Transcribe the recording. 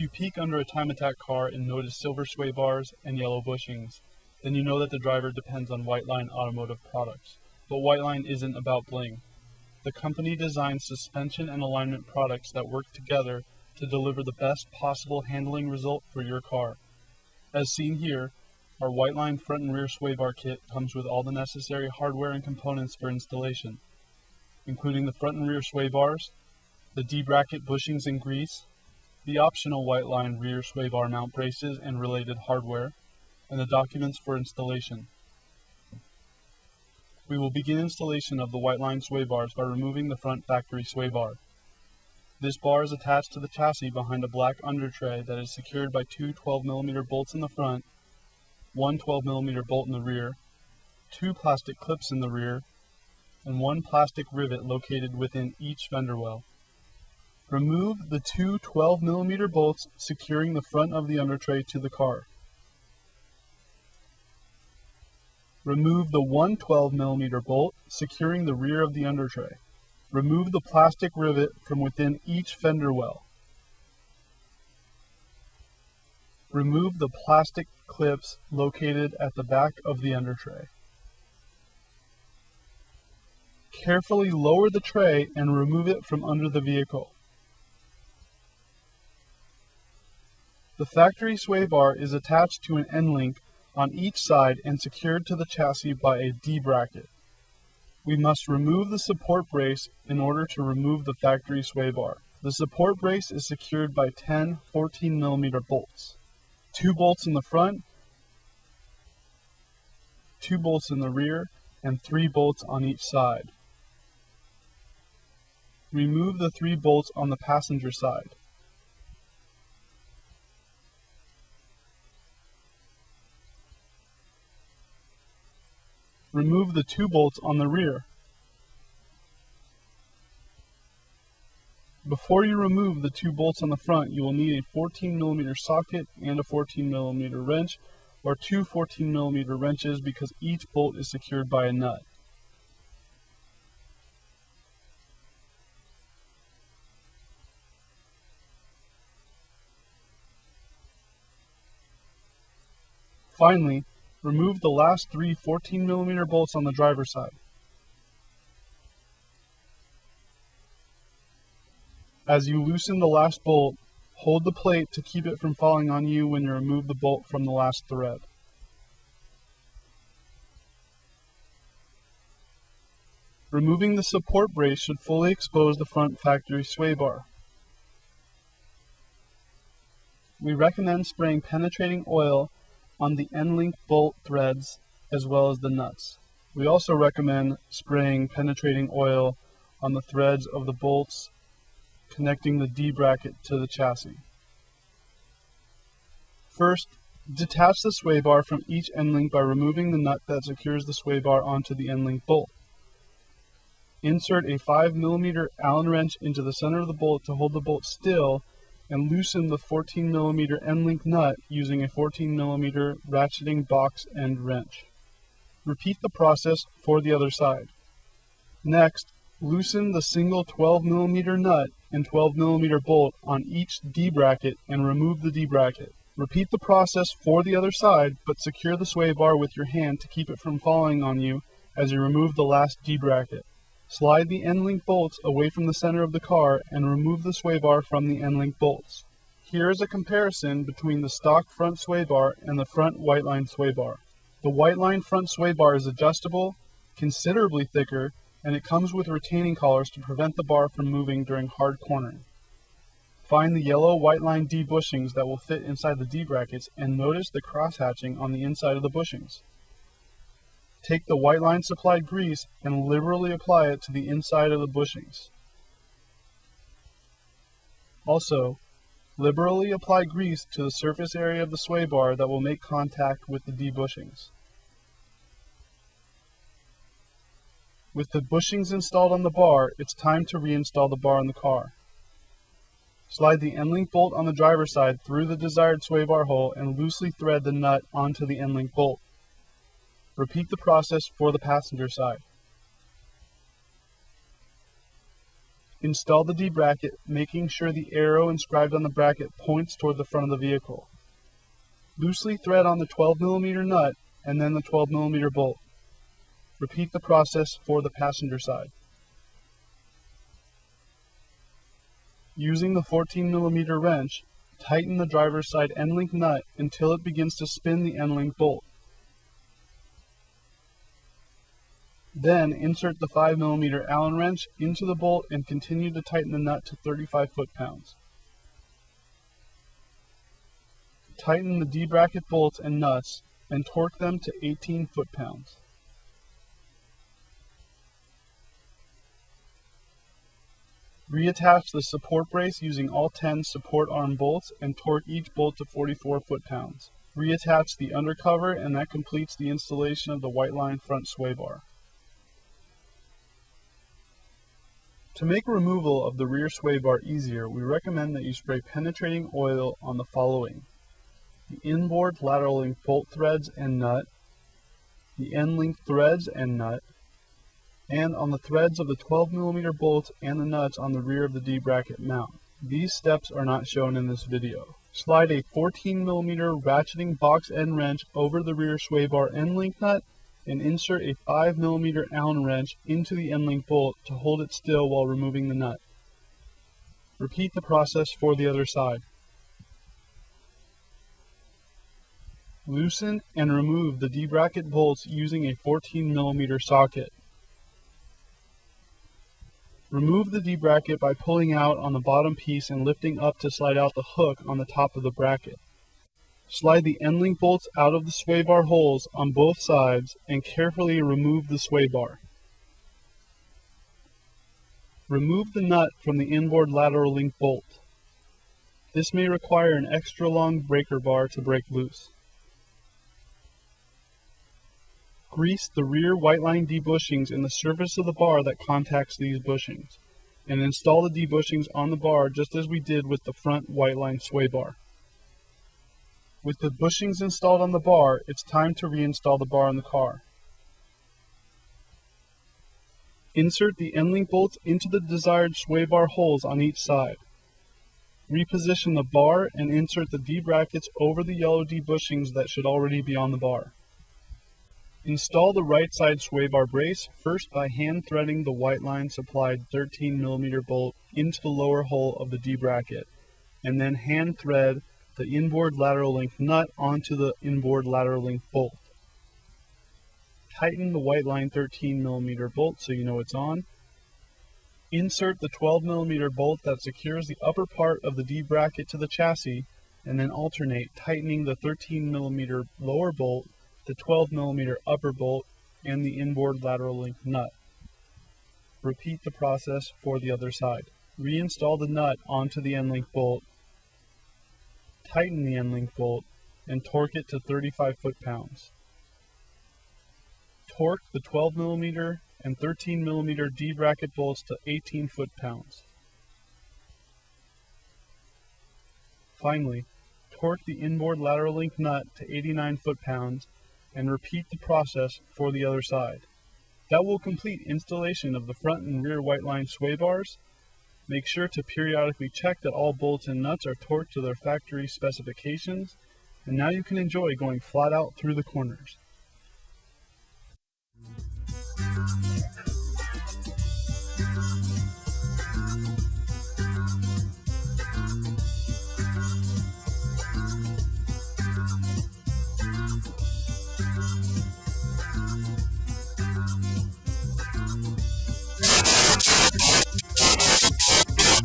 you peek under a time attack car and notice silver sway bars and yellow bushings, then you know that the driver depends on Whiteline Automotive products. But Whiteline isn't about bling. The company designs suspension and alignment products that work together to deliver the best possible handling result for your car. As seen here, our Whiteline front and rear sway bar kit comes with all the necessary hardware and components for installation, including the front and rear sway bars, the D-bracket bushings and grease, the optional Whiteline rear sway bar mount braces and related hardware, and the documents for installation. We will begin installation of the Whiteline sway bars by removing the front factory sway bar. This bar is attached to the chassis behind a black undertray that is secured by two 12mm bolts in the front, one 12mm bolt in the rear, two plastic clips in the rear, and one plastic rivet located within each fender well. Remove the two 12mm bolts securing the front of the undertray to the car. Remove the one 12mm bolt securing the rear of the undertray. Remove the plastic rivet from within each fender well. Remove the plastic clips located at the back of the undertray. Carefully lower the tray and remove it from under the vehicle. The factory sway bar is attached to an end link on each side and secured to the chassis by a D-bracket. We must remove the support brace in order to remove the factory sway bar. The support brace is secured by 10 14mm bolts. 2 bolts in the front, 2 bolts in the rear, and 3 bolts on each side. Remove the 3 bolts on the passenger side. Remove the 2 bolts on the rear. Before you remove the 2 bolts on the front, you will need a 14mm socket and a 14mm wrench, or 2 14mm wrenches because each bolt is secured by a nut. Finally, remove the last 3 14mm bolts on the driver's side. As you loosen the last bolt, hold the plate to keep it from falling on you when you remove the bolt from the last thread. Removing the support brace should fully expose the front factory sway bar. We recommend spraying penetrating oil on the end link bolt threads as well as the nuts. We also recommend spraying penetrating oil on the threads of the bolts connecting the D-bracket to the chassis. First, detach the sway bar from each end link by removing the nut that secures the sway bar onto the end link bolt. Insert a 5mm Allen wrench into the center of the bolt to hold the bolt still and loosen the 14mm end link nut using a 14mm ratcheting box end wrench. Repeat the process for the other side. Next, loosen the single 12mm nut and 12mm bolt on each D-bracket and remove the D-bracket. Repeat the process for the other side, but secure the sway bar with your hand to keep it from falling on you as you remove the last D-bracket. Slide the end link bolts away from the center of the car and remove the sway bar from the end link bolts. Here is a comparison between the stock front sway bar and the front Whiteline sway bar. The Whiteline front sway bar is adjustable, considerably thicker, and it comes with retaining collars to prevent the bar from moving during hard cornering. Find the yellow Whiteline D bushings that will fit inside the D brackets and notice the cross-hatching on the inside of the bushings. Take the Whiteline supplied grease and liberally apply it to the inside of the bushings. Also, liberally apply grease to the surface area of the sway bar that will make contact with the D bushings. With the bushings installed on the bar, it's time to reinstall the bar in the car. Slide the end link bolt on the driver's side through the desired sway bar hole and loosely thread the nut onto the end link bolt. Repeat the process for the passenger side. Install the D bracket, making sure the arrow inscribed on the bracket points toward the front of the vehicle. Loosely thread on the 12mm nut and then the 12mm bolt. Repeat the process for the passenger side. Using the 14mm wrench, tighten the driver's side end-link nut until it begins to spin the end-link bolt. Then insert the 5mm Allen wrench into the bolt and continue to tighten the nut to 35 foot-pounds. Tighten the D-bracket bolts and nuts and torque them to 18 foot-pounds. Reattach the support brace using all 10 support arm bolts and torque each bolt to 44 foot-pounds. Reattach the undercover and that completes the installation of the Whiteline front sway bar. To make removal of the rear sway bar easier, we recommend that you spray penetrating oil on the following: the inboard lateral link bolt threads and nut, the end link threads and nut, and on the threads of the 12mm bolts and the nuts on the rear of the D-bracket mount. These steps are not shown in this video. Slide a 14mm ratcheting box end wrench over the rear sway bar end link nut and insert a 5mm Allen wrench into the end link bolt to hold it still while removing the nut. Repeat the process for the other side. Loosen and remove the D-bracket bolts using a 14mm socket. Remove the D-bracket by pulling out on the bottom piece and lifting up to slide out the hook on the top of the bracket. Slide the end link bolts out of the sway bar holes on both sides and carefully remove the sway bar. Remove the nut from the inboard lateral link bolt. This may require an extra long breaker bar to break loose. Grease the rear Whiteline D-bushings in the surface of the bar that contacts these bushings, and install the D-bushings on the bar just as we did with the front Whiteline sway bar. With the bushings installed on the bar, it's time to reinstall the bar in the car. Insert the end link bolts into the desired sway bar holes on each side. Reposition the bar and insert the D-brackets over the yellow D-bushings that should already be on the bar. Install the right side sway bar brace first by hand threading the Whiteline supplied 13mm bolt into the lower hole of the D-bracket, and then hand thread the inboard lateral link nut onto the inboard lateral link bolt. Tighten the Whiteline 13mm bolt so you know it's on. Insert the 12mm bolt that secures the upper part of the D-bracket to the chassis, and then alternate tightening the 13mm lower bolt, the 12mm upper bolt, and the inboard lateral link nut. Repeat the process for the other side. Reinstall the nut onto the end link bolt, tighten the end link bolt, and torque it to 35 foot-pounds. Torque the 12mm and 13mm D-bracket bolts to 18 foot-pounds. Finally, torque the inboard lateral link nut to 89 foot-pounds and repeat the process for the other side. That will complete installation of the front and rear Whiteline sway bars. Make sure to periodically check that all bolts and nuts are torqued to their factory specifications, and now you can enjoy going flat out through the corners.